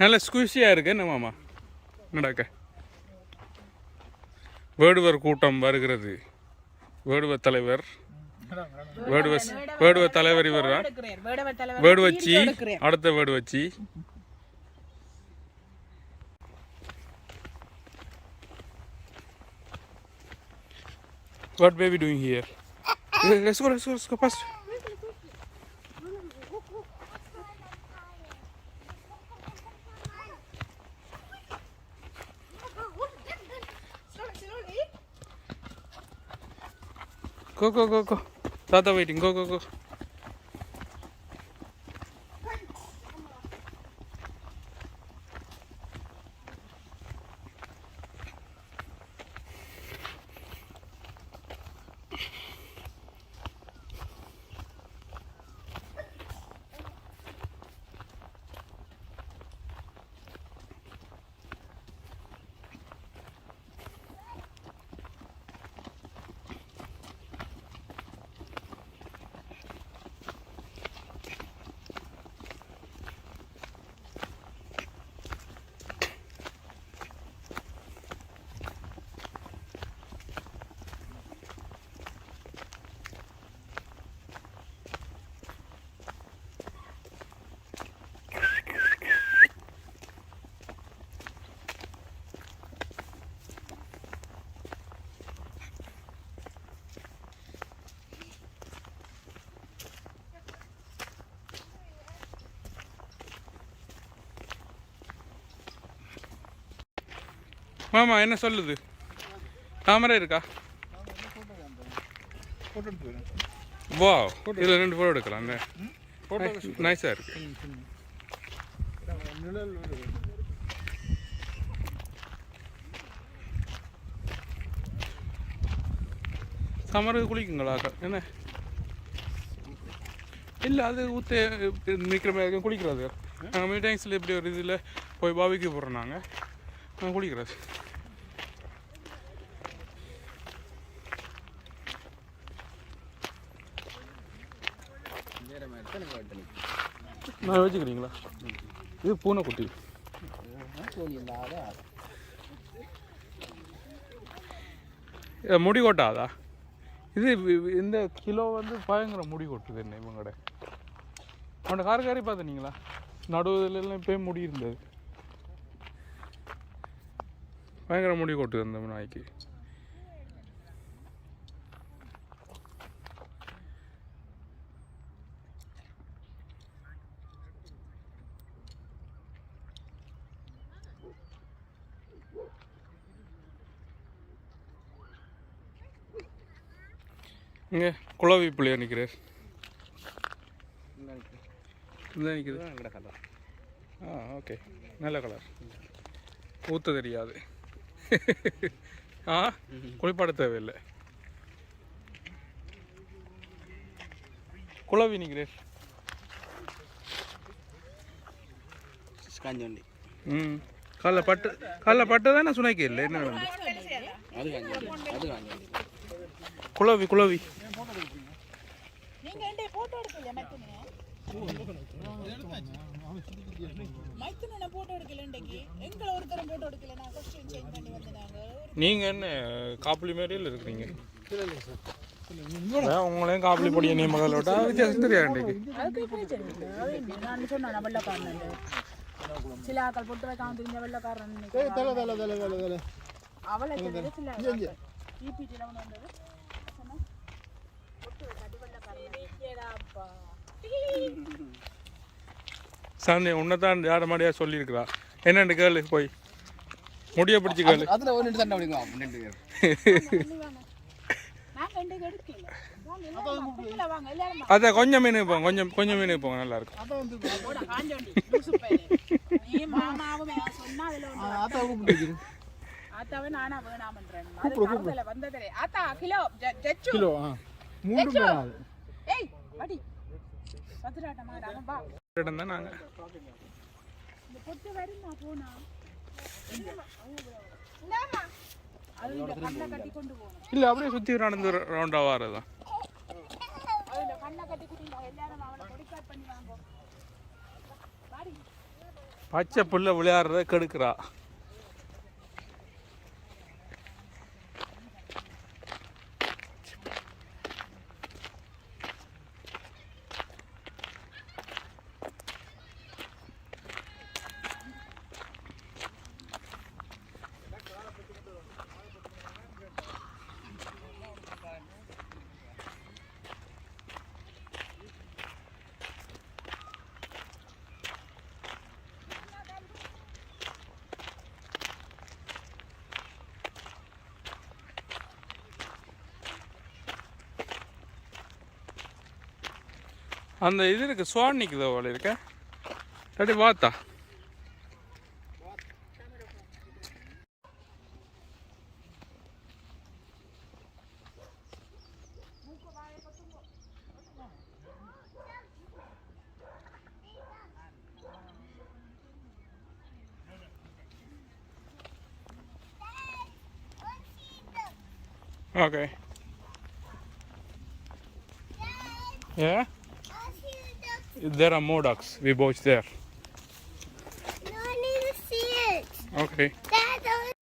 நல்ல ஸ்குஷியாக இருக்கு என்ன மாமா நடக்க. வேடுவர் கூட்டம் வருகிறது. வேடுவர் தலைவர் வேடுவர் தலைவர் இவர் வேடு வச்சி அடுத்த வேடு வச்சி. What baby doing here? Let's go fast. Go. Tata waiting. Go. மாமா என்ன சொல்லுது? கேமரா இருக்கா? வா இதில் 2 ஃபோட்டோ எடுக்கலாம். நைஸாக இருக்கு. சமருக்கு குளிக்குங்களா என்ன? இல்லை அது ஊற்ற நிற்கிற மாதிரி குளிக்கிறது. நாங்கள் மீட்டிங்ஸில் இப்படி ஒரு இதில் போய் பாவிக்கு போடுறோம். நாங்கள் குளிக்கிறது. நான் வச்சுக்கிறீங்களா? இது பூனைக்குட்டி. முடி கொட்டாதா? இது இந்த கிலோ வந்து பயங்கர முடி கொட்டுது. என்ன இவங்கட அவனோட காரி பார்த்துனீங்களா? நடுவுலாம் இப்போயும் முடி இருந்தது. பயங்கர முடி கொட்டுது அந்த நாய்க்கு. இங்கே குளவி பிள்ளையா நிற்கிறார். நிற்குது. ஓகே, நல்ல கலர். ஊற்ற தெரியாது. குளிப்பாட தேவையில்லை. குளவி நிற்கிறார். காலைல பட்டதானே சுனைக்கு இல்லை. என்ன குளவி நீங்க என்ன காப்பிளி மேடையில் இருக்கிறீங்க? உங்களையும் காப்பிளி பொடிய நீ மகளோட வித்தியாசம் தெரியாது. சாமி உன்னதான் யார மாதிரியா சொல்லியிருக்கிறா. என்னென்னு கேளு, போய் முடிய பிடிச்சி கேளு. அதான் கொஞ்சம் மீன் போங்க, கொஞ்சம் மீன் போங்க, நல்லா இருக்கும். இல்ல அப்படியே சுத்தி நடந்து ரவுண்டா வரதான். பச்சை புள்ள விளையாடுறத கெடுக்கிறா. அந்த இது இருக்கு, ஸ்வான் நிற்குதோ அவள் இருக்க தட்டி வாத்தா. Okay. Yeah? There are more ducks. We watch there. No, I need to see it. Okay. Dad,